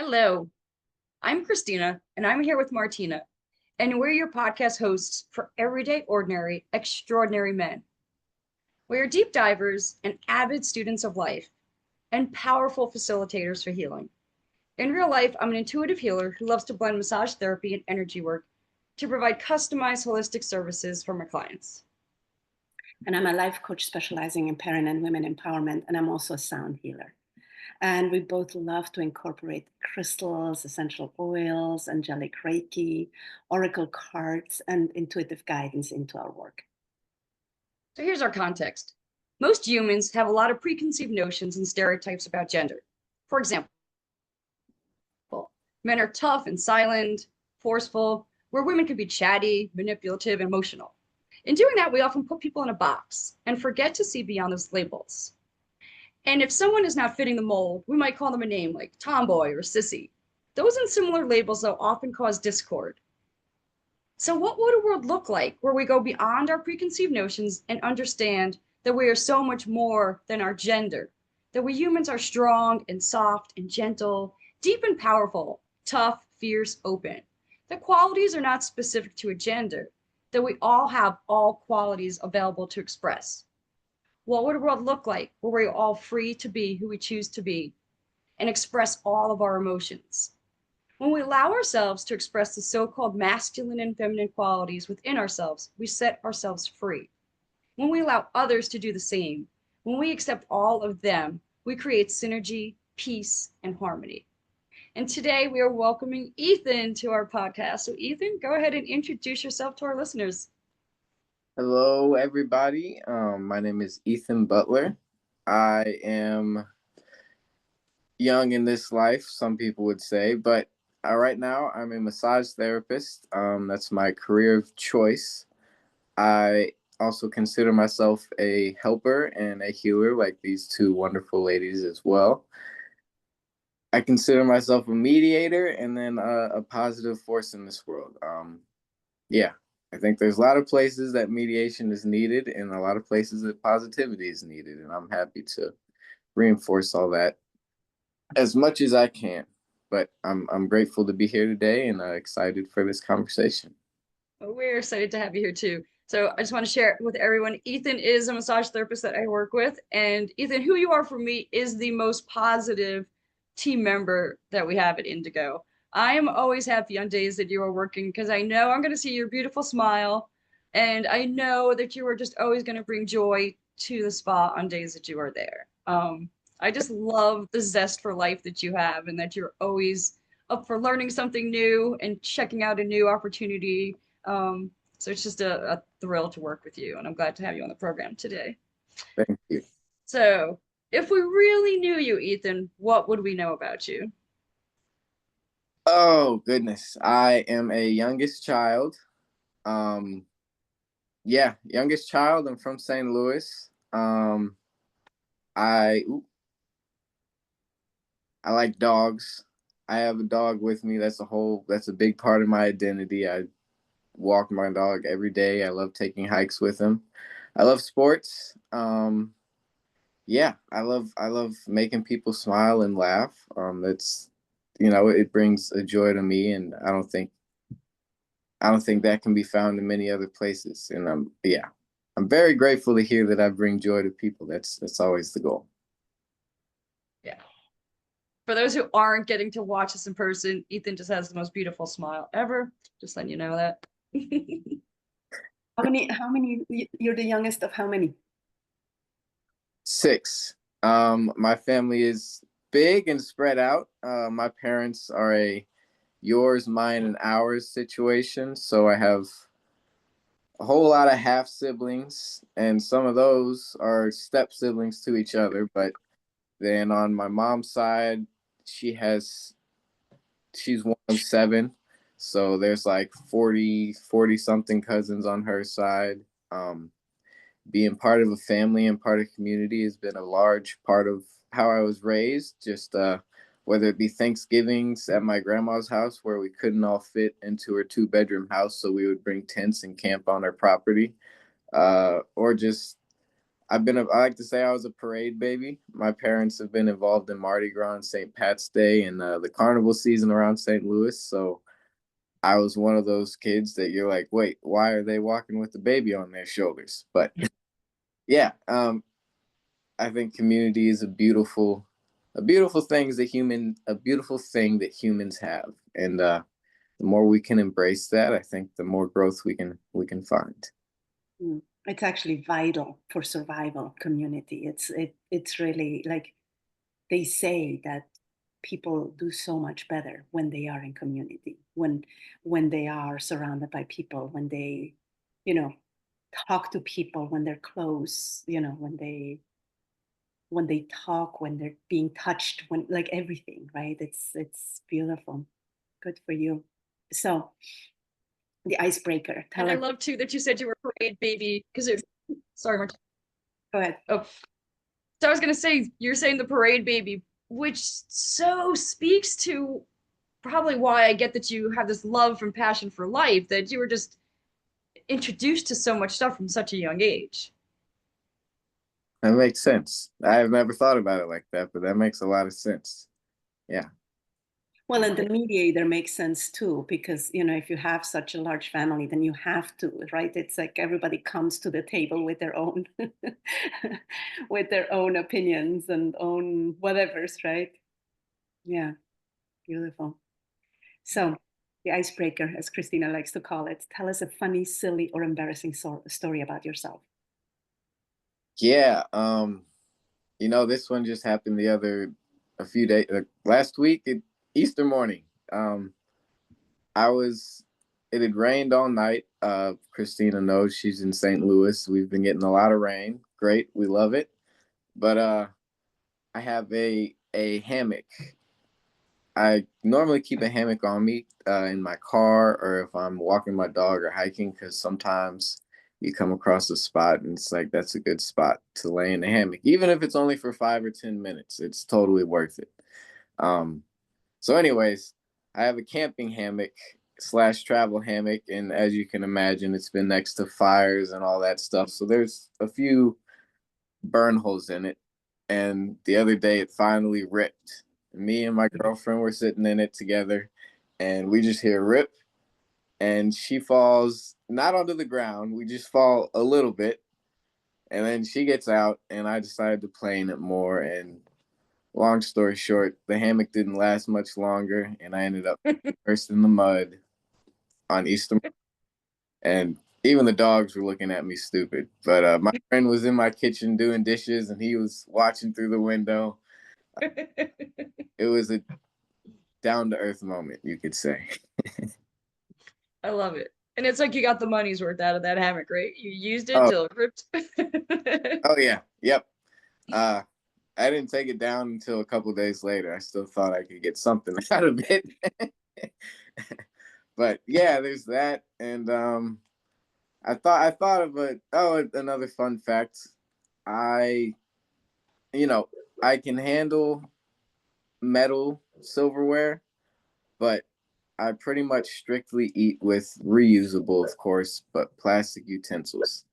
Hello, I'm Christina, and I'm here with Martina, and we're your podcast hosts for Everyday Ordinary Extraordinary Men. We are deep divers and avid students of life and powerful facilitators for healing. In real life, I'm an intuitive healer who loves to blend massage therapy and energy work to provide customized holistic services for my clients. And I'm a life coach specializing in parent and women empowerment, and I'm also a sound healer. And we both love to incorporate crystals, essential oils, angelic Reiki, oracle cards, and intuitive guidance into our work. So here's our context. Most humans have a lot of preconceived notions and stereotypes about gender. For example, men are tough and silent, forceful, where women can be chatty, manipulative, and emotional. In doing that, we often put people in a box and forget to see beyond those labels. And if someone is not fitting the mold, we might call them a name like tomboy or sissy. Those and similar labels, though, often cause discord. So, what would a world look like where we go beyond our preconceived notions and understand that we are so much more than our gender? That we humans are strong and soft and gentle, deep and powerful, tough, fierce, open. The qualities are not specific to a gender, that we all have all qualities available to express. What would a world look like where we're all free to be who we choose to be and express all of our emotions? When we allow ourselves to express the so-called masculine and feminine qualities within ourselves, we set ourselves free. When we allow others to do the same, when we accept all of them, we create synergy, peace, and harmony. And today we are welcoming Ethan to our podcast. So Ethan, go ahead and introduce yourself to our listeners. Hello, everybody. My name is Ethan Butler. I am young in this life, some people would say, but right now I'm a massage therapist. That's my career of choice. I also consider myself a helper and a healer, like these two wonderful ladies as well. I consider myself a mediator and then a positive force in this world. Yeah, I think there's a lot of places that mediation is needed and a lot of places that positivity is needed. And I'm happy to reinforce all that as much as I can. But I'm grateful to be here today and excited for this conversation. Well, we're excited to have you here too. So I just want to share with everyone, Ethan is a massage therapist that I work with. And Ethan, who you are for me is the most positive team member that we have at Indigo. I am always happy on days that you are working because I know I'm going to see your beautiful smile. And I know that you are just always going to bring joy to the spa on days that you are there. I just love the zest for life that you have and that you're always up for learning something new and checking out a new opportunity. So it's just a thrill to work with you, and I'm glad to have you on the program today. Thank you. So, if we really knew you, Ethan, what would we know about you? Oh, goodness. I am a youngest child. Um, yeah, youngest child. I'm from St. Louis. I I like dogs. I have a dog with me. That's a big part of my identity. I walk my dog every day. I love taking hikes with him. I love sports. Yeah, I love making people smile and laugh. That's it brings a joy to me, and I don't think that can be found in many other places. And I'm very grateful to hear that I bring joy to people. That's always the goal. Yeah. For those who aren't getting to watch us in person, Ethan just has the most beautiful smile ever. Just letting you know that. How many, you're the youngest of how many? 6. My family is big and spread out. My parents are a yours, mine, and ours situation. So I have a whole lot of half siblings, and some of those are step siblings to each other. But then on my mom's side, she's one of 7. So there's like 40 something cousins on her side. Being part of a family and part of community has been a large part of how I was raised. Just whether it be Thanksgivings at my grandma's house where we couldn't all fit into her 2-bedroom house, so we would bring tents and camp on her property, or just I like to say I was a parade baby. My parents have been involved in Mardi Gras and St. Pat's Day and the carnival season around St. Louis. So I was one of those kids that you're like, wait, why are they walking with the baby on their shoulders? But yeah, I think community is a beautiful thing that humans have. And the more we can embrace that, I think the more growth we can find. It's actually vital for survival. Community. It's really like they say that people do so much better when they are in community, when they are surrounded by people, when they, you know, talk to people, when they're close, when they talk, when they're being touched, when like everything, right? It's beautiful. Good for you. So the icebreaker. Tell And I us. love too that you said you were a parade baby because it. Sorry, Martina. Go ahead. Oh, so I was gonna say you're saying the parade baby, which so speaks to probably why I get that you have this love and passion for life, that you were just introduced to so much stuff from such a young age. That makes sense. I've never thought about it like that, but that makes a lot of sense. Yeah. Well, and the mediator makes sense too, because if you have such a large family, then you have to, right? It's like everybody comes to the table with their own with their own opinions and own whatevers, right? Yeah, beautiful. So the icebreaker, as Christina likes to call it, tell us a funny, silly, or embarrassing story about yourself. Yeah. This one just happened a few days last week, Easter morning. Um, it had rained all night. Christina knows, she's in St. Louis. We've been getting a lot of rain. Great. We love it. But I have a hammock. I normally keep a hammock on me in my car, or if I'm walking my dog or hiking, because sometimes you come across a spot and it's like that's a good spot to lay in the hammock, even if it's only for 5 or 10 minutes. It's totally worth it. Um, so, anyways, I have a camping hammock slash travel hammock, and as you can imagine, it's been next to fires and all that stuff. So there's a few burn holes in it. And the other day, it finally ripped. Me and my girlfriend were sitting in it together, and we just hear rip, and she falls not onto the ground. We just fall a little bit, and then she gets out, and I decided to play in it more. And long story short, the hammock didn't last much longer, and I ended up first in the mud on Easter. And even the dogs were looking at me stupid. But my friend was in my kitchen doing dishes, and he was watching through the window. It was a down to earth moment, you could say. I love it. And it's like you got the money's worth out of that hammock, right? You used it Oh, till it ripped. oh yeah, yep. I didn't take it down until a couple days later. I still thought I could get something out of it. But yeah, there's that. And I thought of another fun fact. I I can handle metal silverware, but I pretty much strictly eat with reusable, of course, but plastic utensils.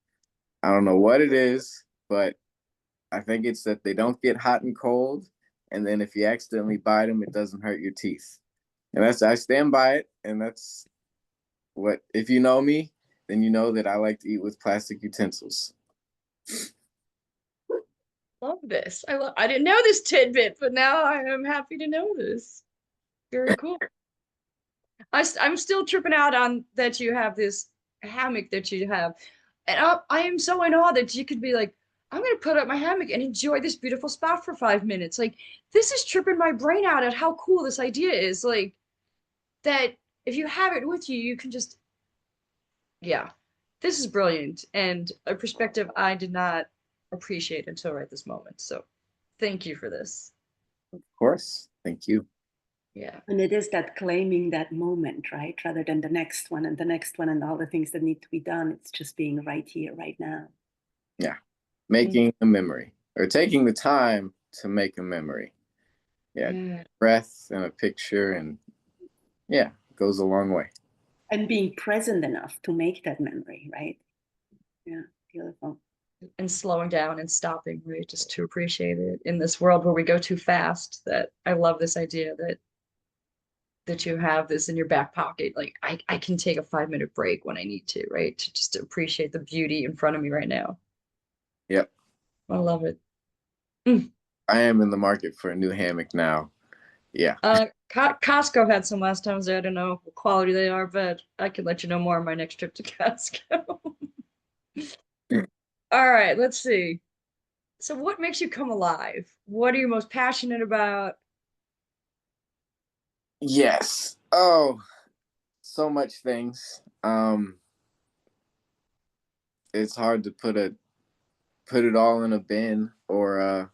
I don't know what it is, but I think it's that they don't get hot and cold, and then if you accidentally bite them, it doesn't hurt your teeth. And I stand by it, and that's what, if you know me, then you know that I like to eat with plastic utensils. Love this. I didn't know this tidbit, but now I am happy to know this. Very cool. I'm still tripping out on that you have this hammock that you have. And I am so in awe that you could be like, I'm going to put up my hammock and enjoy this beautiful spot for 5 minutes. Like, this is tripping my brain out at how cool this idea is. Like, that if you have it with you, you can just, yeah, this is brilliant. And a perspective I did not appreciate until right this moment. So thank you for this. Of course. Thank you. Yeah. And it is that claiming that moment, right? Rather than the next one and the next one and all the things that need to be done. It's just being right here, right now. Yeah. Making a memory, or taking the time to make a memory. Yeah. Breath and a picture, and yeah, it goes a long way. And being present enough to make that memory, right? Yeah, beautiful. and slowing down and stopping, right? Just to appreciate it in this world where we go too fast. That I love this idea that you have this in your back pocket. Like I can take a 5 minute break when I need to, right? To just appreciate the beauty in front of me right now. Yep. I love it. Mm. I am in the market for a new hammock now. Yeah. Costco had some last time. So I don't know what quality they are, but I can let you know more on my next trip to Costco. All right, let's see. So what makes you come alive? What are you most passionate about? Yes. Oh, so much things. It's hard to put it all in a bin or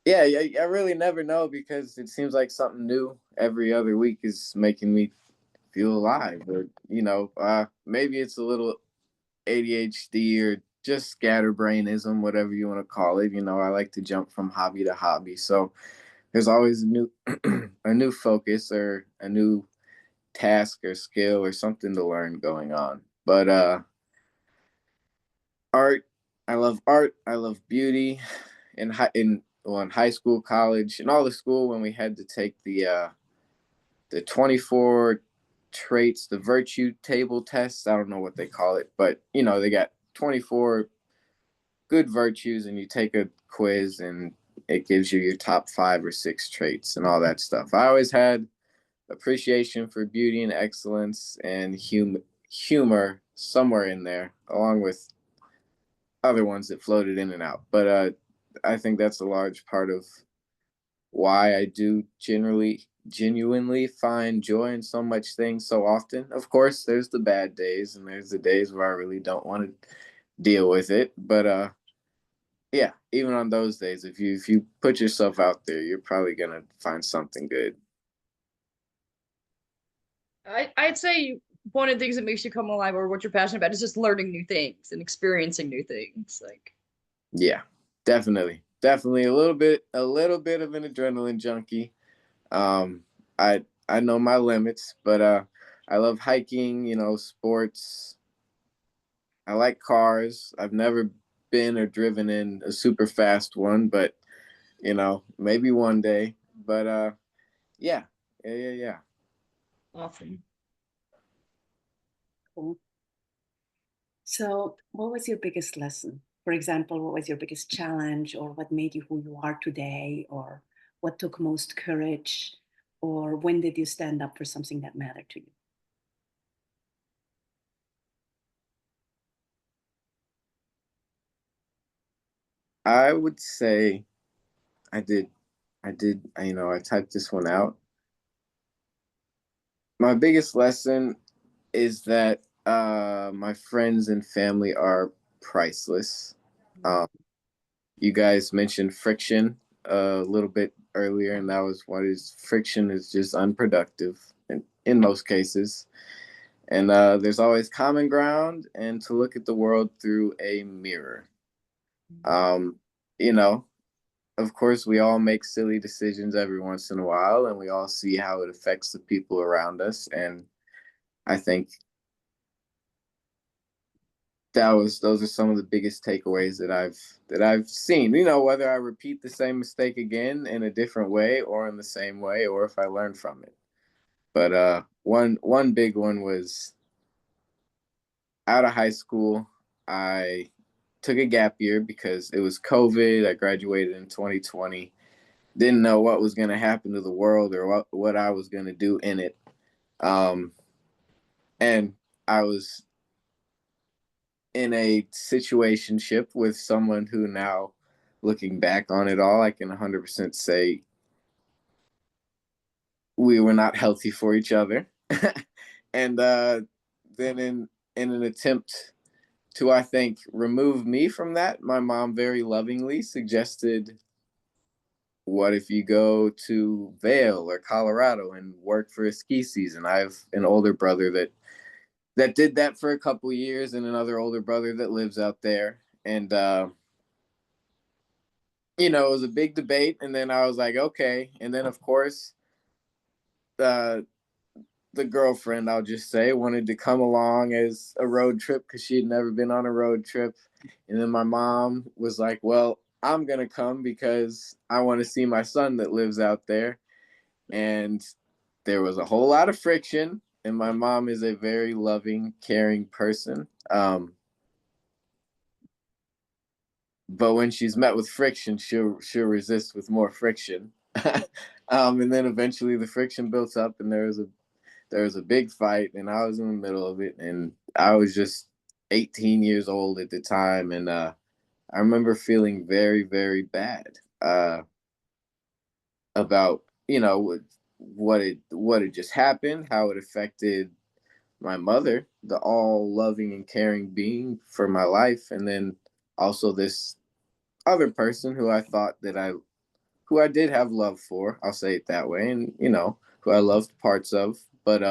yeah, I really never know because it seems like something new every other week is making me feel alive. Or maybe it's a little ADHD or just scatterbrainism, whatever you want to call it. I like to jump from hobby to hobby, so there's always a new a new focus or a new task or skill or something to learn going on. But art, I love art. I love beauty. In high school, college, and all the school when we had to take the 24 traits, the virtue table tests. I don't know what they call it, but they got 24 good virtues, and you take a quiz, and it gives you your top 5 or 6 traits and all that stuff. I always had appreciation for beauty and excellence and humor somewhere in there, along with other ones that floated in and out. But I think that's a large part of why I do genuinely find joy in so much things so often. Of course, there's the bad days and there's the days where I really don't want to deal with it. But yeah, even on those days, if you put yourself out there, you're probably gonna find something good. I'd say one of the things that makes you come alive or what you're passionate about is just learning new things and experiencing new things. Like, Yeah, definitely a little bit of an adrenaline junkie. Um, I know my limits, but I love hiking. Sports. I like cars. I've never been or driven in a super fast one, but maybe one day. But yeah, yeah. often. Cool. So, what was your biggest lesson? For example, what was your biggest challenge, or what made you who you are today, or what took most courage, or when did you stand up for something that mattered to you? I would say I did. I typed this one out. My biggest lesson is that my friends and family are priceless. Um, you guys mentioned friction a little bit earlier, and that was what is friction is just unproductive in most cases. And there's always common ground and to look at the world through a mirror. Um, you know, of course, we all make silly decisions every once in a while, and we all see how it affects the people around us. And I think those are some of the biggest takeaways that I've seen. Whether I repeat the same mistake again in a different way or in the same way, or if I learn from it. But one big one was out of high school. I took a gap year because it was COVID. I graduated in 2020. Didn't know what was going to happen to the world or what I was going to do in it. Um, and I was in a situationship with someone who now, looking back on it all, I can 100% say we were not healthy for each other. And then in an attempt to, I think, remove me from that, my mom very lovingly suggested, what if you go to Vail or Colorado and work for a ski season? I have an older brother that did that for a couple years, and another older brother that lives out there. And it was a big debate. And then I was like, okay. And then of course, uh, the girlfriend, I'll just say, wanted to come along as a road trip because she had never been on a road trip. And then my mom was like, well, I'm going to come because I want to see my son that lives out there. And there was a whole lot of friction. And my mom is a very loving, caring person. But when she's met with friction, she'll resist with more friction. And then eventually the friction built up, and there was a big fight, and I was in the middle of it, and I was just 18 years old at the time, and I remember feeling very, very bad about what had just happened, how it affected my mother, the all loving and caring being for my life, and then also this other person who I did have love for, I'll say it that way, and who I loved parts of, but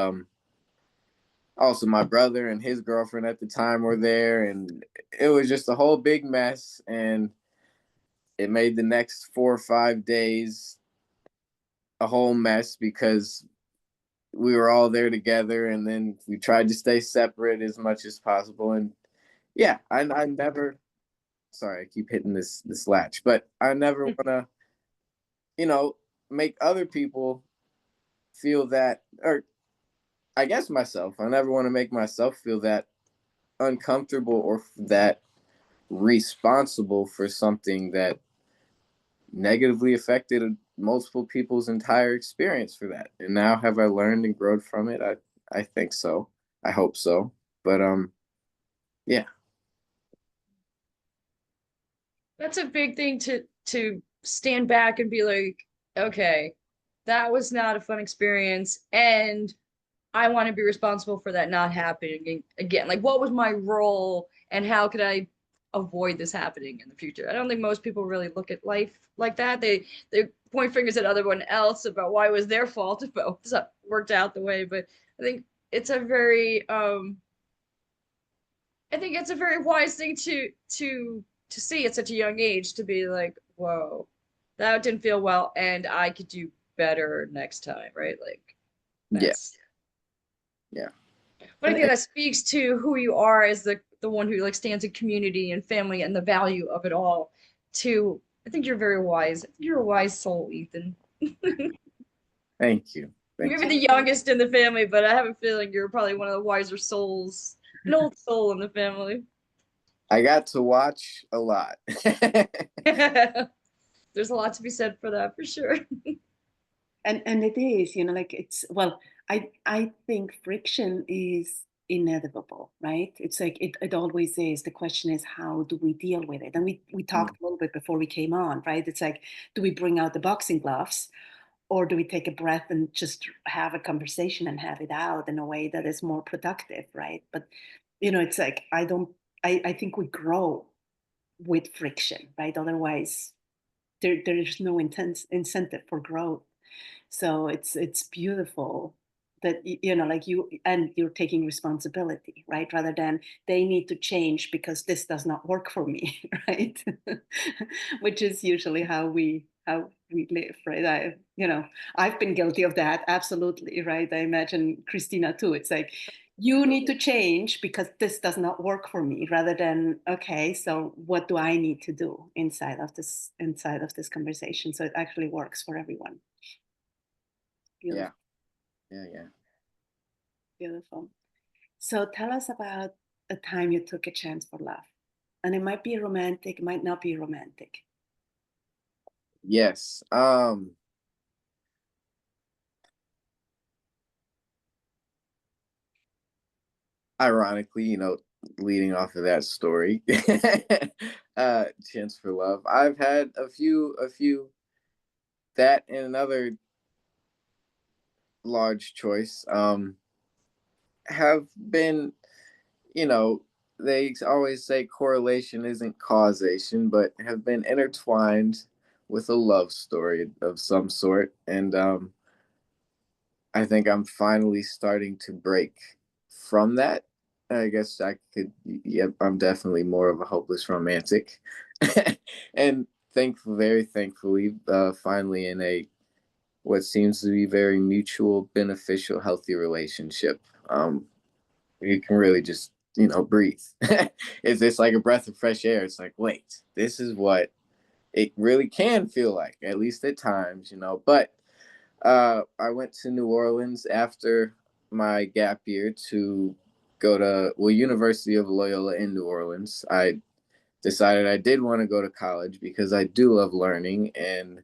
also my brother and his girlfriend at the time were there, and it was just a whole big mess, and it made the next 4 or 5 days a whole mess because we were all there together, and then we tried to stay separate as much as possible. And yeah, I never, sorry, I keep hitting this latch, but I never want to, make other people feel that, or I guess myself, I never want to make myself feel that uncomfortable or that responsible for something that negatively affected multiple people's entire experience for that. And now have I learned and grown from it? I think so. I hope so. But yeah. That's a big thing to stand back and be like, okay, that was not a fun experience, and I want to be responsible for that not happening again. Like, what was my role, and how could I avoid this happening in the future? I don't think most people really look at life like that. They point fingers at everyone else about why it was their fault if it worked out the way. But I think it's a very I think it's a very wise thing to see at such a young age, to be like, whoa, that didn't feel well, and I could do better next time, right? Like, Yeah. that's Yeah. but I think that speaks to who you are as the one who like stands in community and family and the value of it all. To I think you're very wise. You're a wise soul, Ethan. Thank you. Thank Maybe you. the youngest in the family, but I have a feeling you're probably one of the wiser souls, an old soul in the family. I got to watch a lot. There's a lot to be said for that, for sure. And it is, like it's, well, I think friction is inevitable, right? It's like it always is. The question is, how do we deal with it? And we talked a little bit before we came on, right? It's like, do we bring out the boxing gloves, or do we take a breath and just have a conversation and have it out in a way that is more productive, right? But it's like, I think we grow with friction, right? Otherwise there's no intense incentive for growth. So it's beautiful that like you're taking responsibility, right? Rather than they need to change because this does not work for me, right? Which is usually how we live, right? I've been guilty of that, absolutely, right? I imagine Christina too. It's like, you need to change because this does not work for me, rather than, okay, so what do I need to do inside of this conversation so it actually works for everyone. Yeah. Beautiful. Yeah. Beautiful. So tell us about a time you took a chance for love. And it might be romantic, it might not be romantic. Yes. Ironically, leading off of that story, chance for love. I've had a few that and another large choice have been, you know, they always say correlation isn't causation, but have been intertwined with a love story of some sort. And I think I'm finally starting to break from that. I guess I could, yep, I'm definitely more of a hopeless romantic. And very thankfully, finally in a what seems to be very mutual, beneficial, healthy relationship. You can really just breathe. It's like a breath of fresh air. It's like, wait, this is what it really can feel like, at least at times. But I went to New Orleans after my gap year to go to University of Loyola in New Orleans. I decided I did want to go to college because I do love learning, and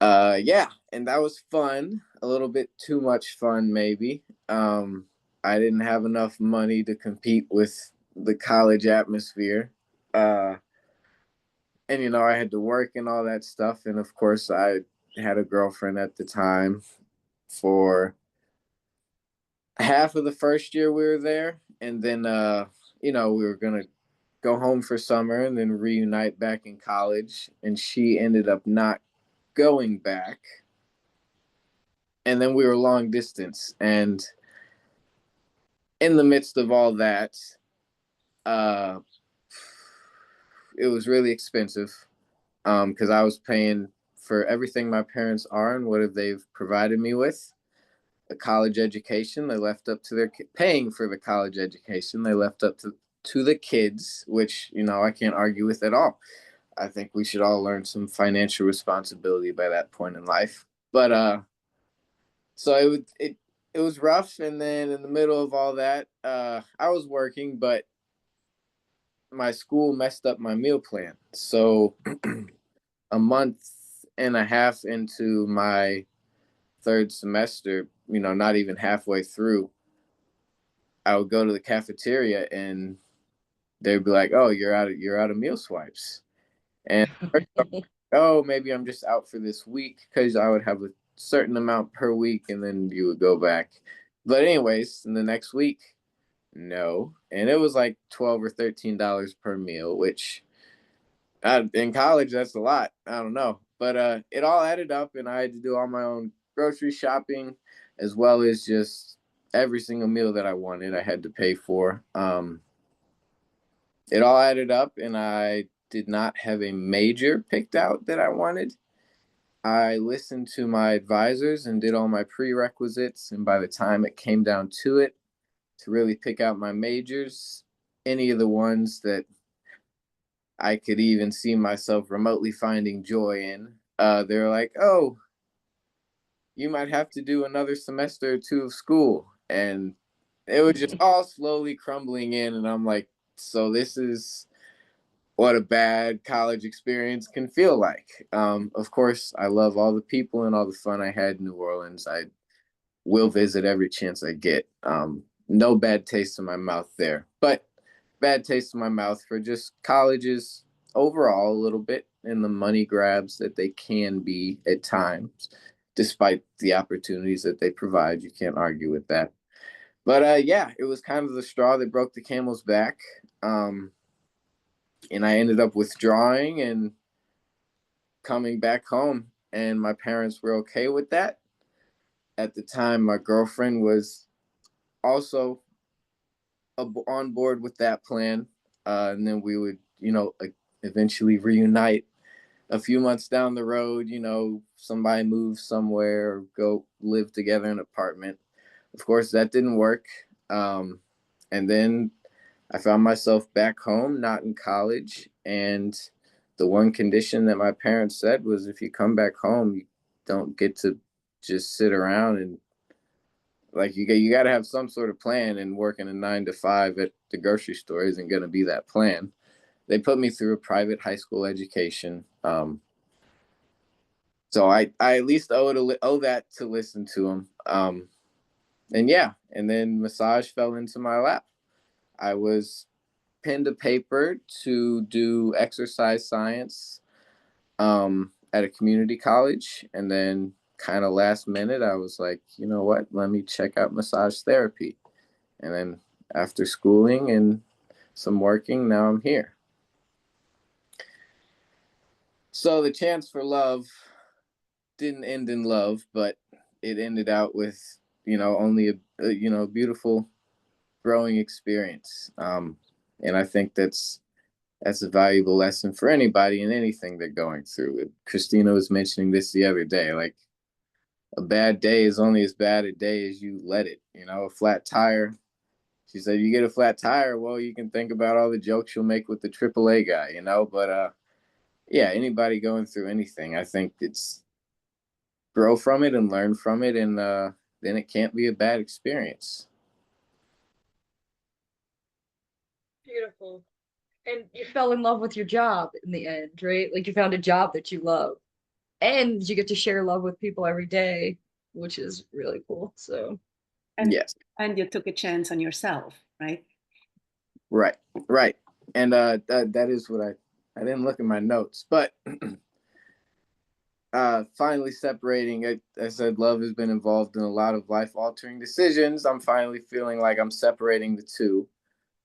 yeah, and that was fun. A little bit too much fun, maybe. I didn't have enough money to compete with the college atmosphere. Uh, and I had to work and all that stuff. And of course, I had a girlfriend at the time for half of the first year we were there, and then we were gonna go home for summer and then reunite back in college. And she ended up not going back, and then we were long distance. And in the midst of all that, uh, it was really expensive because I was paying for everything my parents are and what they've provided me with. A college education, they left up to their paying for the college education. They left up to the kids, which I can't argue with at all. I think we should all learn some financial responsibility by that point in life. But so it was rough, and then in the middle of all that, I was working, but my school messed up my meal plan. So a month and a half into my third semester, not even halfway through, I would go to the cafeteria and they'd be like, "Oh, you're out of meal swipes," and oh, maybe I'm just out for this week because I would have a certain amount per week, and then you would go back. But anyways, in the next week, no, and it was like $12 or $13 per meal, which in college that's a lot. I don't know, but it all added up, and I had to do all my own grocery shopping, as well as just every single meal that I wanted. I had to pay for. It all added up, and I did not have a major picked out that I wanted. I listened to my advisors and did all my prerequisites, and by the time it came down to it, to really pick out my majors, any of the ones that I could even see myself remotely finding joy in, they're like, "Oh, you might have to do another semester or two of school." And it was just all slowly crumbling in. And I'm like, so this is what a bad college experience can feel like. Of course, I love all the people and all the fun I had in New Orleans. I will visit every chance I get. No bad taste in my mouth there, but bad taste in my mouth for just colleges overall a little bit, and the money grabs that they can be at times, despite the opportunities that they provide. You can't argue with that. But yeah, it was kind of the straw that broke the camel's back. And I ended up withdrawing and coming back home, and my parents were okay with that. At the time, my girlfriend was also on board with that plan. And then we would, eventually reunite a few months down the road. Somebody move somewhere or go live together in an apartment. Of course, that didn't work. And then I found myself back home, not in college. And the one condition that my parents said was, if you come back home, you don't get to just sit around, and like you got to have some sort of plan, and working a 9 to 5 at the grocery store isn't going to be that plan. They put me through a private high school education. So I at least owe that to listen to them. And yeah, and then massage fell into my lap. I was pen to paper to do exercise science at a community college. And then kind of last minute, I was like, you know what, let me check out massage therapy. And then after schooling and some working, now I'm here. So the chance for love didn't end in love, but it ended out with, only a beautiful growing experience. And I think that's a valuable lesson for anybody and anything they're going through. Christina was mentioning this the other day. Like, a bad day is only as bad a day as you let it. A flat tire she said, you get a flat tire, well, you can think about all the jokes you'll make with the AAA guy, you know. But yeah, anybody going through anything, I think it's grow from it and learn from it, and then it can't be a bad experience. Beautiful. And you fell in love with your job in the end, right? Like you found a job that you love. And you get to share love with people every day, which is really cool. So, And Yes, and you took a chance on yourself, right? right, right. And that is what I didn't look at my notes, but finally separating. I said love has been involved in a lot of life altering decisions. I'm finally feeling like I'm separating the two,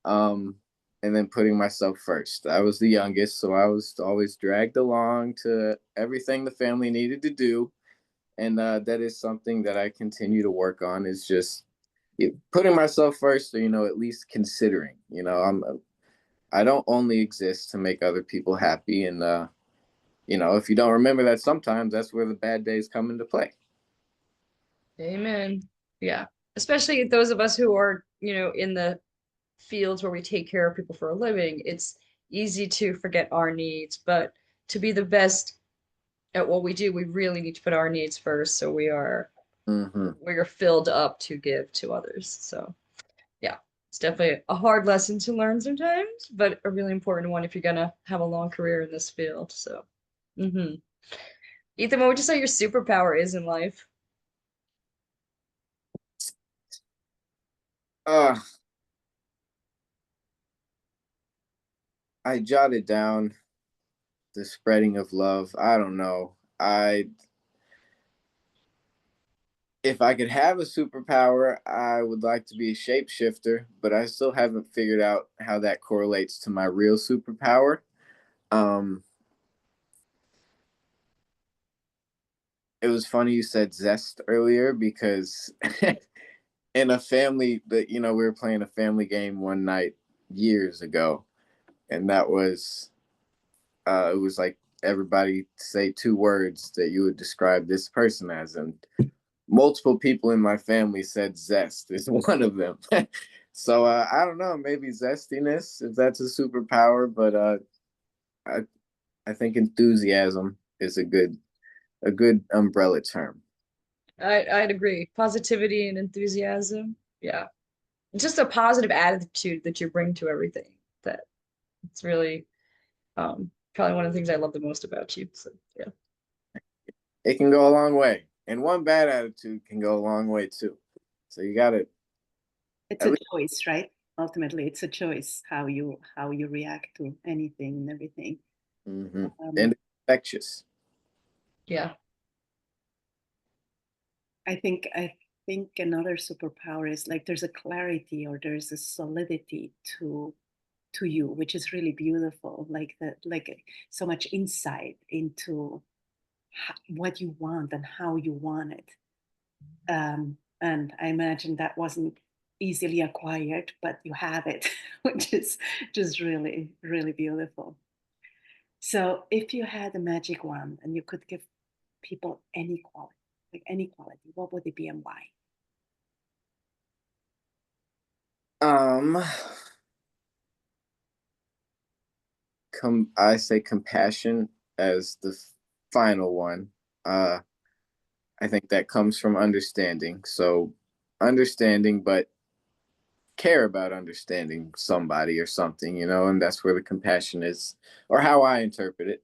um, and then putting myself first. I was the youngest, so I was always dragged along to everything the family needed to do, and that is something that I continue to work on. Is just putting myself first, or at least considering. I don't only exist to make other people happy, and if you don't remember that, sometimes that's where the bad days come into play. amen. Yeah. Especially those of us who are, in the fields where we take care of people for a living, it's easy to forget our needs, but to be the best at what we do, we really need to put our needs first. So Mm-hmm. we are filled up to give to others. So yeah, it's definitely a hard lesson to learn sometimes, but a really important one if you're gonna have a long career in this field. So, hmm Ethan, what would you say your superpower is in life? Uh, I jotted down the spreading of love. I don't know. If I could have a superpower, I would like to be a shapeshifter, but I still haven't figured out how that correlates to my real superpower. Um, it was funny you said zest earlier because in a family that we were playing a family game one night years ago, and that was it was like everybody say two words that you would describe this person as, and multiple people in my family said zest is one of them. So I don't know, maybe zestiness if that's a superpower, but I I think enthusiasm is a good umbrella term. I'd agree. Positivity and enthusiasm. Yeah. Just a positive attitude that you bring to everything. That it's really probably one of the things I love the most about you. So yeah. It can go a long way, and one bad attitude can go a long way too. So you got to It's at a least. choice, right? Ultimately, it's a choice how you react to anything and everything. Mm-hmm. Um, And infectious. Yeah. I think another superpower is like there's a clarity or there's a solidity to you, which is really beautiful. Like so much insight into what you want and how you want it. And I imagine that wasn't easily acquired, but you have it, which is just really, really beautiful. So, if you had a magic wand and you could give people any quality, like any quality, what would it be and why? Um, I say compassion as the final one. Uh, I think that comes from understanding. So understanding, but care about understanding somebody or something, and that's where the compassion is, or how I interpret it.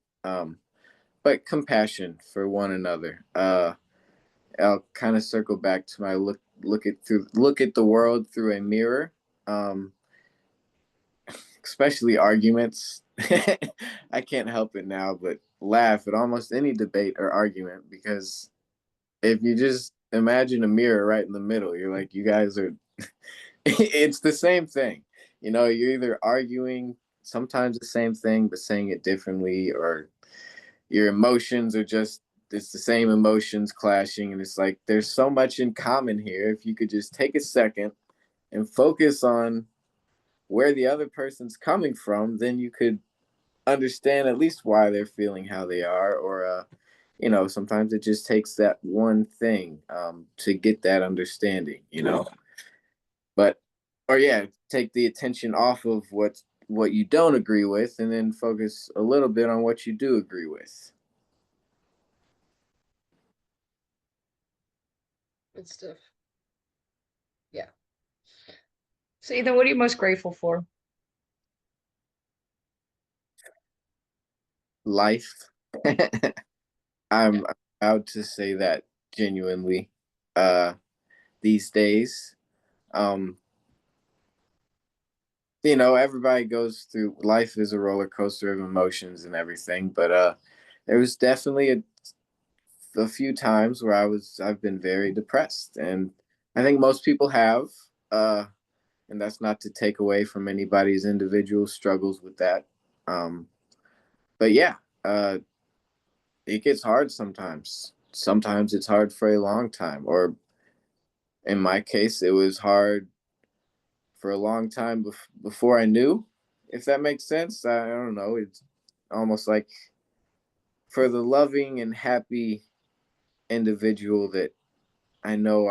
But compassion for one another. I'll kind of circle back to my look at the world through a mirror. Um, Especially arguments. I can't help it now, but laugh at almost any debate or argument because if you just imagine a mirror right in the middle, you're like, you guys are, it's the same thing. You're either arguing sometimes the same thing, but saying it differently, or your emotions are just, it's the same emotions clashing. And it's like, there's so much in common here. If you could just take a second and focus on where the other person's coming from, then you could understand at least why they're feeling how they are. Or, sometimes it just takes that one thing to get that understanding. But or yeah, take the attention off of what you don't agree with and then focus a little bit on what you do agree with. Good stuff. Yeah. So Ethan, what are you most grateful for? Life. Yeah. I'm proud to say that genuinely. Uh these days. Um everybody goes through life is a roller coaster of emotions and everything, but there was definitely a few times where I've been very depressed, and I think most people have, uh and that's not to take away from anybody's individual struggles with that. Um but yeah, uh it gets hard sometimes. Sometimes it's hard for a long time, or in my case it was hard for a long time before I knew, if that makes sense. I don't know. It's almost like for the loving and happy individual that I know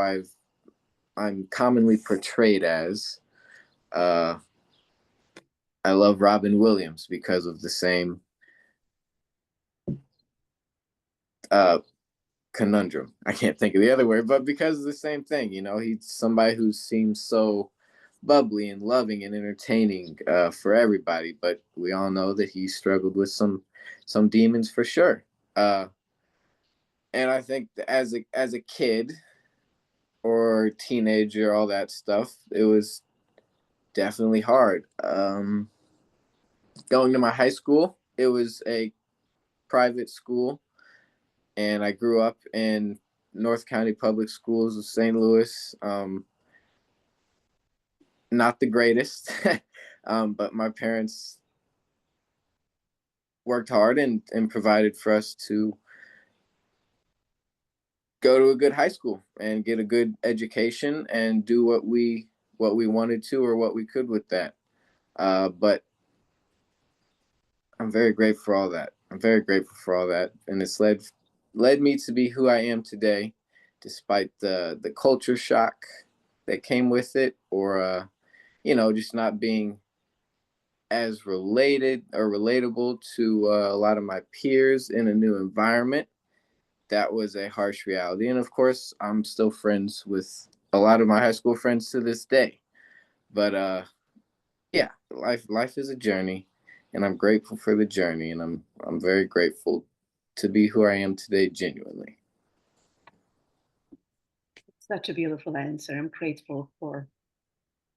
I'm commonly portrayed as. Uh, I love Robin Williams because of the same uh, conundrum. I can't think of the other word, but because of the same thing. He's somebody who seems so bubbly and loving and entertaining for everybody, but we all know that he struggled with some demons for sure. Uh, and I think as a kid or teenager, all that stuff, it was definitely hard. Going to my high school, it was a private school, and I grew up in North County Public Schools of St. Louis. Not the greatest, but my parents worked hard and provided for us to go to a good high school and get a good education and do what we wanted to or what we could with that. But I'm very grateful for all that. I'm very grateful for all that, and it's led me to be who I am today, despite the culture shock that came with it, or just not being as related or relatable to a lot of my peers in a new environment. That was a harsh reality, and of course, I'm still friends with a lot of my high school friends to this day. But yeah, life is a journey, and I'm grateful for the journey, and I'm very grateful to be who I am today, genuinely. Such a beautiful answer. I'm grateful for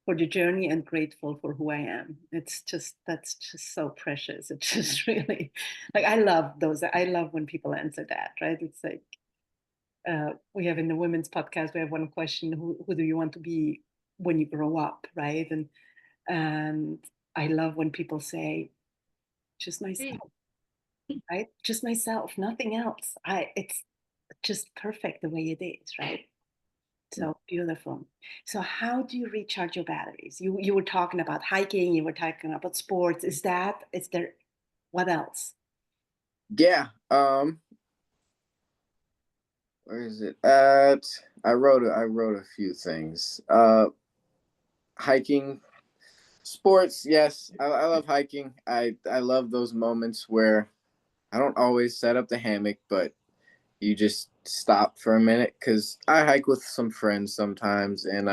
the journey and grateful for who I am. It's just that's just so precious. It's just really like I love those. I love when people answer that, right? It's like we have in the women's podcast, we have one question: who do you want to be when you grow up, right? And I love when people say, just Hey, myself, right? Just myself, nothing else. It's just perfect the way it is, right? So beautiful. So how do you recharge your batteries? You were talking about hiking, you were talking about sports. Is there what else? Yeah. Where is it at? I wrote a few things. Hiking, sports. Yes, I love hiking. I love those moments where I don't always set up the hammock, but you just stop for a minute because I hike with some friends sometimes, and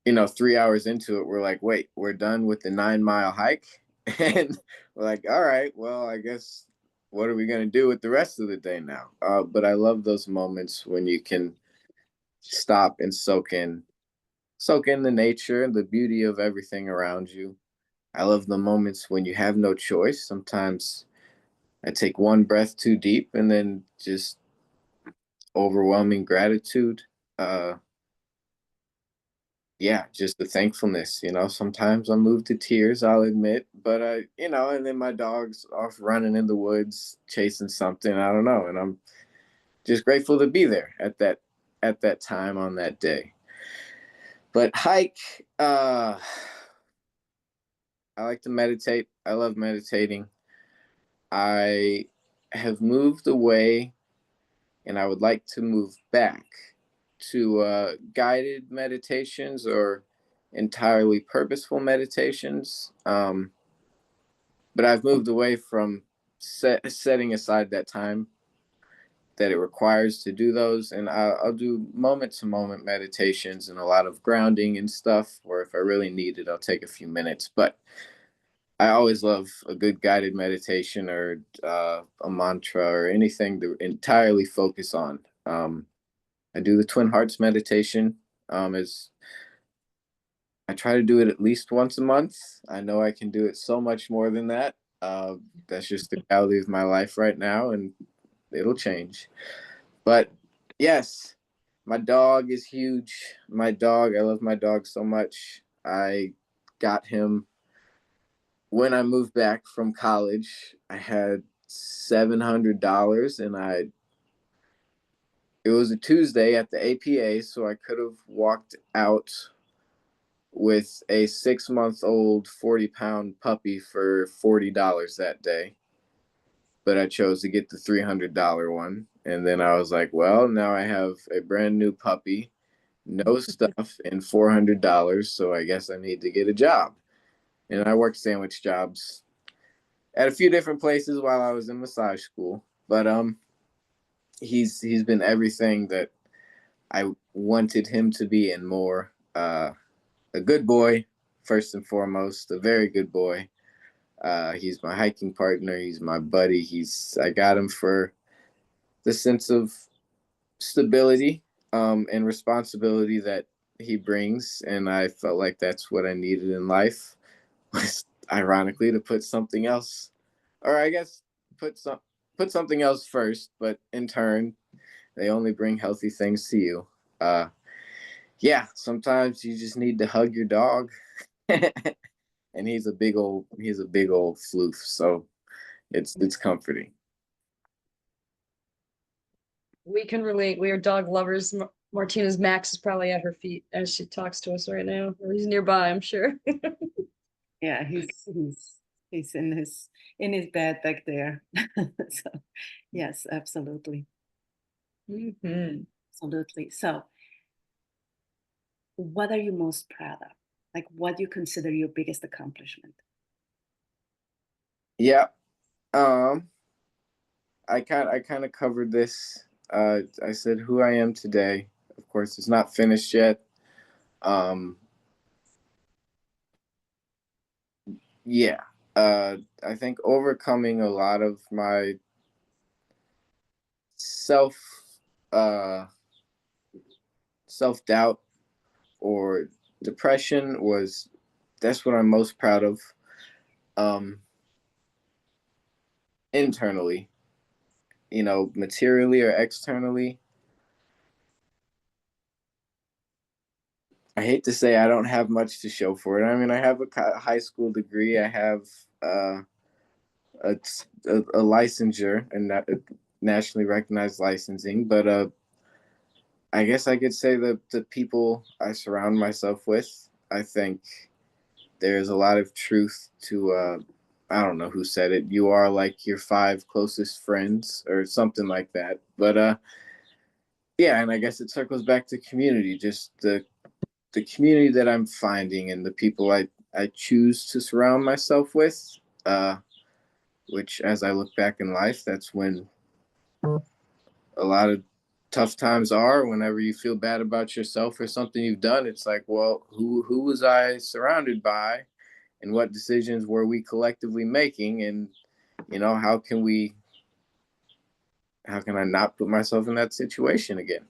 3 hours into it, we're like, wait, we're done with the 9 mile hike, and we're like, all right, well, I guess what are we gonna do with the rest of the day now? But I love those moments when you can stop and soak in the nature and the beauty of everything around you. I love the moments when you have no choice. Sometimes I take one breath too deep and then just overwhelming gratitude. Uh, yeah, just the thankfulness. Sometimes I'm moved to tears, I'll admit, but and then my dog's off running in the woods chasing something, I don't know, and I'm just grateful to be there at that time on that day. But hike, I like to meditate. I love meditating. I have moved away and I would like to move back to guided meditations or entirely purposeful meditations. But I've moved away from setting aside that time that it requires to do those. And I'll do moment to moment meditations and a lot of grounding and stuff, or if I really need it, I'll take a few minutes. But I always love a good guided meditation or a mantra or anything to entirely focus on. I do the Twin Hearts meditation. Is I try to do it at least once a month. I know I can do it so much more than that. That's just the reality of my life right now, and it'll change. But yes, my dog is huge. My dog, I love my dog so much. I got him when I moved back from college. I had $700 and it was a Tuesday at the APA, so I could have walked out with a 6-month-old 40-pound puppy for $40 that day. But I chose to get the $300 one. And then I was like, well, now I have a brand new puppy, no stuff, and $400. So I guess I need to get a job. And I worked sandwich jobs at a few different places while I was in massage school. But he's been everything that I wanted him to be and more. A good boy, first and foremost, a very good boy. He's my hiking partner. He's my buddy. I got him for the sense of stability and responsibility that he brings. And I felt like that's what I needed in life, was ironically to put something else, or I guess put something else first, but in turn, they only bring healthy things to you. Yeah, sometimes you just need to hug your dog. And he's a big old floof, so it's comforting. We can relate. We are dog lovers. Martina's Max is probably at her feet as she talks to us right now, or he's nearby, I'm sure. Yeah, he's in his bed back there. So yes, absolutely. Mhm. Absolutely. So what are you most proud of? Like, what do you consider your biggest accomplishment? Yeah. I kind of covered this. I said who I am today. Of course, it's not finished yet. Um, yeah. I think overcoming a lot of my self uh, self doubt or depression that's what I'm most proud of. Um, internally, materially or externally. I hate to say I don't have much to show for it. I mean, I have a high school degree. I have a, a licensure and nationally recognized licensing. But I guess I could say that the people I surround myself with, I think there's a lot of truth to. I don't know who said it. You are like your 5 closest friends, or something like that. But yeah, and I guess it circles back to community, just the community that I'm finding and the people I choose to surround myself with, which as I look back in life, that's when a lot of tough times are. Whenever you feel bad about yourself or something you've done, it's like, well, who was I surrounded by, and what decisions were we collectively making, and how can I not put myself in that situation again?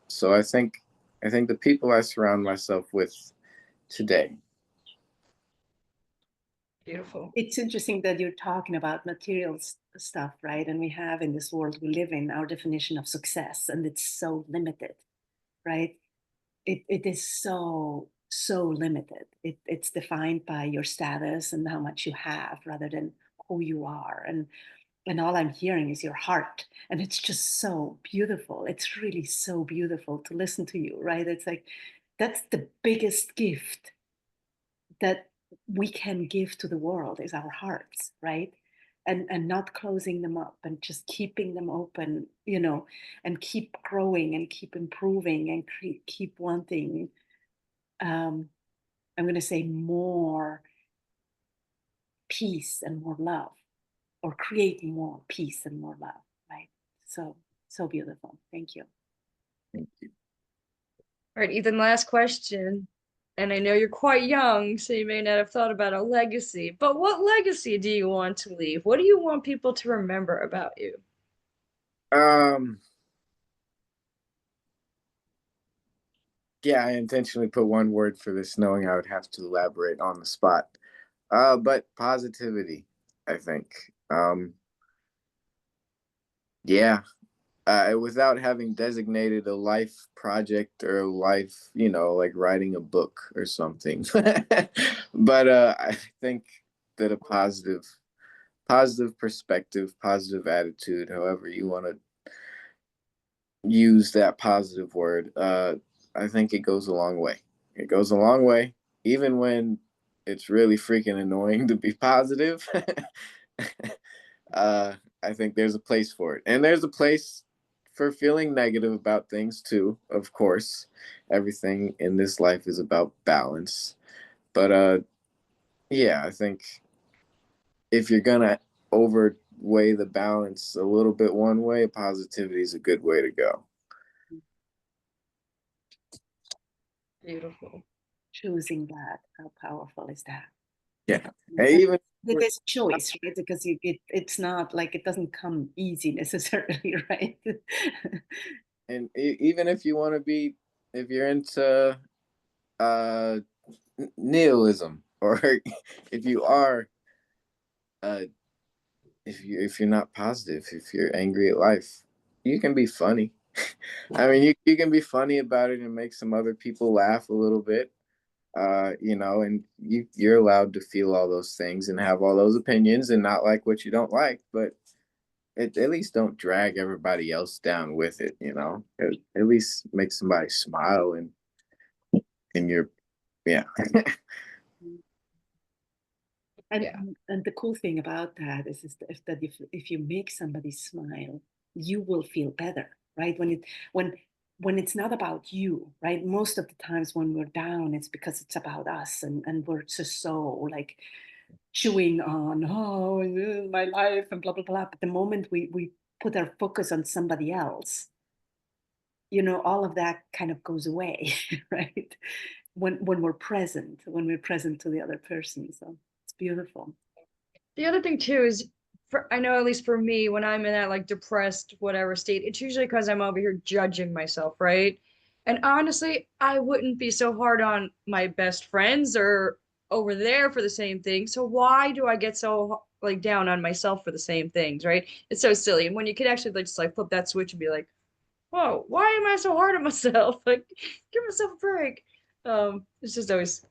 So I think the people I surround myself with today. Beautiful. It's interesting that you're talking about material stuff, right? And we have in this world we live in our definition of success, and it's so limited, right? It is so limited. It's defined by your status and how much you have rather than who you are. And all I'm hearing is your heart. And it's just so beautiful. It's really so beautiful to listen to you, right? It's like that's the biggest gift that we can give to the world is our hearts, right? and not closing them up and just keeping them open, you know, and keep growing and keep improving and keep wanting, I'm going to say, more peace and more love, or create more peace and more love, right? So, so beautiful. Thank you. Thank you. All right, Ethan, last question. And I know you're quite young, so you may not have thought about a legacy, but what legacy do you want to leave? What do you want people to remember about you? Yeah, I intentionally put one word for this, knowing I would have to elaborate on the spot. But positivity, I think. Yeah, without having designated a life project or a life, like writing a book or something. But I think that a positive perspective, positive attitude, however you want to use that positive word, I think it goes a long way. It goes a long way, even when it's really freaking annoying to be positive. I think there's a place for it, and there's a place for feeling negative about things too. Of course, everything in this life is about balance. But yeah, I think if you're gonna overweigh the balance a little bit one way, positivity is a good way to go. Beautiful. Choosing that, how powerful is that? Yeah, and even It is choice, right? Because it's not like, it doesn't come easy necessarily, right? and even if you want to be, if you're into uh nihilism, or if you are uh if you're not positive, if you're angry at life, you can be funny. I mean, you can be funny about it and make some other people laugh a little bit. And you're allowed to feel all those things and have all those opinions and not like what you don't like, but at least don't drag everybody else down with it. At least make somebody smile, and you're, yeah. And Yeah. and the cool thing about that is that if you make somebody smile, you will feel better, right? When it's not about you, right? Most of the times when we're down, it's because it's about us, and we're just so like chewing on, oh, my life and blah blah blah. But the moment we put our focus on somebody else, all of that kind of goes away, right? When we're present to the other person. So it's beautiful. The other thing too is, I know at least for me, when I'm in that like depressed whatever state, it's usually because I'm over here judging myself, right? And honestly, I wouldn't be so hard on my best friends or over there for the same thing. So why do I get so like down on myself for the same things, right? It's so silly. And when you could actually like just like flip that switch and be like, whoa, why am I so hard on myself? Like, give myself a break. It's just always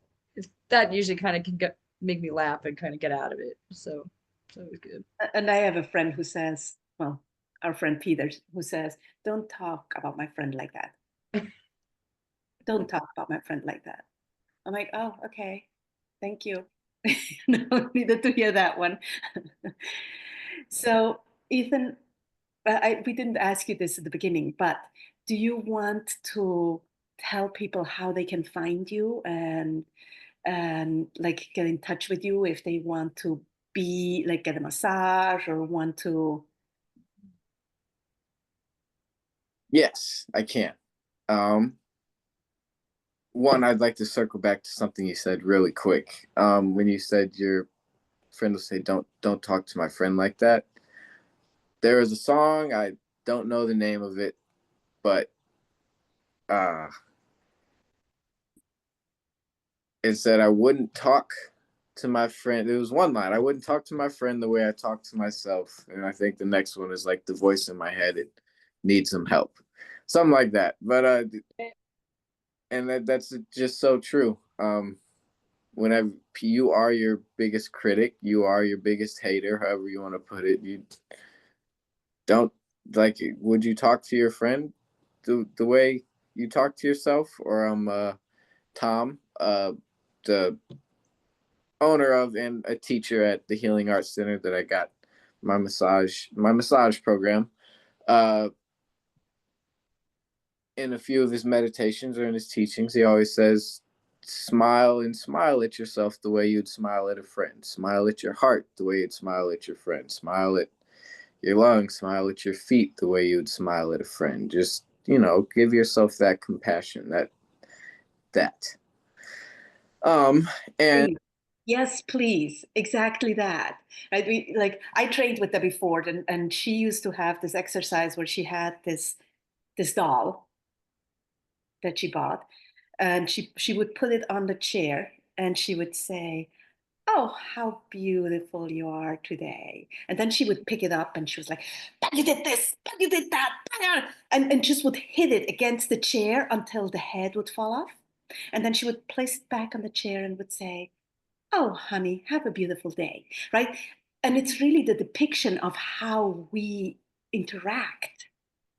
that usually kind of can make me laugh and kind of get out of it. So it's always good. And I have a friend who says, well, our friend Peter, who says, don't talk about my friend like that. Don't talk about my friend like that. I'm like, oh, okay. Thank you. No, needed to hear that one. So, Ethan, we didn't ask you this at the beginning, but do you want to tell people how they can find you and like get in touch with you if they want to be like get a massage or want to? Yes, I can. Um, One, I'd like to circle back to something you said really quick. When you said your friend will say, "Don't talk to my friend like that." There is a song, I don't know the name of it, but uh, it said I wouldn't talk to my friend. There was one line: I wouldn't talk to my friend the way I talk to myself. And I think the next one is like the voice in my head, it needs some help, something like that. But and that's just so true. Whenever you are your biggest critic, you are your biggest hater, however you want to put it. You don't like. Would you talk to your friend the way you talk to yourself? Or Tom, the owner of and a teacher at the Healing Arts Center that I got my massage program. In a few of his meditations or in his teachings, he always says, smile and smile at yourself the way you'd smile at a friend. Smile at your heart the way you'd smile at your friend. Smile at your lungs, smile at your feet the way you'd smile at a friend. Just, give yourself that compassion, that. And Please. Yes, please. Exactly that. Right? I trained with her before, and she used to have this exercise where she had this doll that she bought, and she would put it on the chair, and she would say, "Oh, how beautiful you are today." And then she would pick it up and she was like, "But you did this, but you did that, and just would hit it against the chair until the head would fall off. And then she would place it back on the chair and would say, "Oh, honey, have a beautiful day," right? And it's really the depiction of how we interact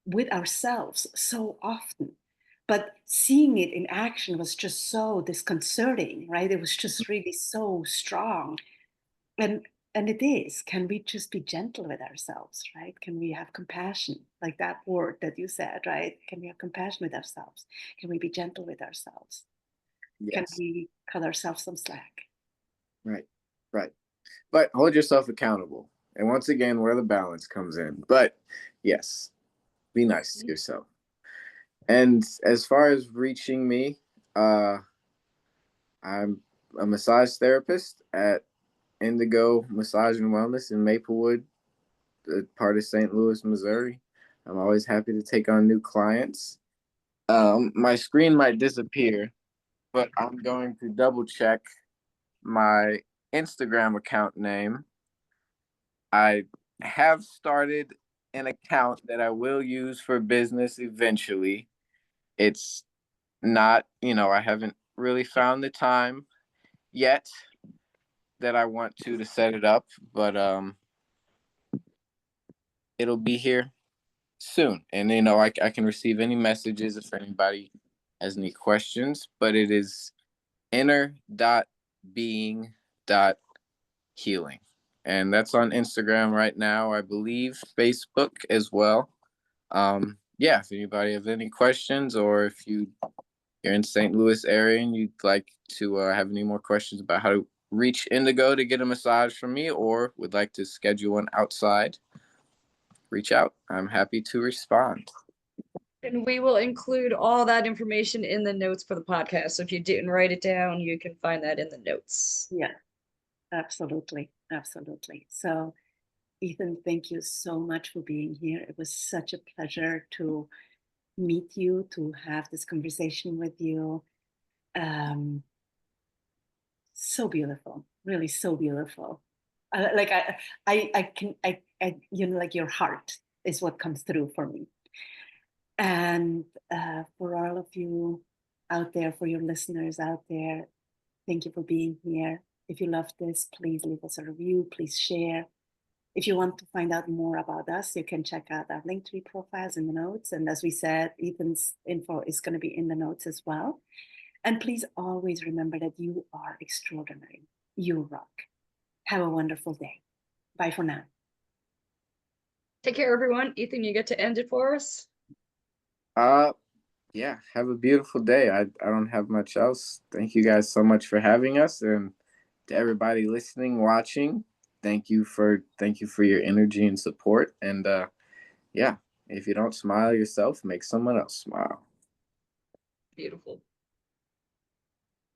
with ourselves so often. But seeing it in action was just so disconcerting, right? It was just really so strong. And and it is. Can we just be gentle with ourselves, right? Can we have compassion? Like that word that you said, right? Can we have compassion with ourselves? Can we be gentle with ourselves? Can yes, we cut ourselves some slack? right, right. But hold yourself accountable. And once again, where the balance comes in. But yes, be nice to yourself. And as far as reaching me, I'm a massage therapist at Indigo Massage and Wellness in Maplewood, part of St. Louis, Missouri. I'm always happy to take on new clients. My screen might disappear, but I'm going to double check my Instagram account name. I have started an account that I will use for business eventually. It's not, I haven't really found the time yet that I want to set it up, but it'll be here soon. And I can receive any messages if anybody has any questions, but it is inner.being.healing. And that's on Instagram right now, I believe, Facebook as well. Yeah, if anybody has any questions, or if you're in St. Louis area and you'd like to have any more questions about how to reach Indigo to get a massage from me, or would like to schedule one outside, reach out. I'm happy to respond. And we will include all that information in the notes for the podcast. So if you didn't write it down, you can find that in the notes. Yeah, absolutely. Absolutely. So, Ethan, thank you so much for being here. It was such a pleasure to meet you, to have this conversation with you. So beautiful, really so beautiful. Like I can, like your heart is what comes through for me. And for all of you out there, for your listeners out there, thank you for being here. If you love this, please leave us a review, please share. If you want to find out more about us, you can check out our Linktree profiles in the notes. And as we said, Ethan's info is going to be in the notes as well. And please always remember that you are extraordinary. You rock. Have a wonderful day. Bye for now. Take care, everyone. Ethan, you get to end it for us. Yeah, have a beautiful day. I don't have much else. Thank you guys so much for having us, and to everybody listening, watching, thank you for your energy and support. And yeah, if you don't smile yourself, make someone else smile. Beautiful.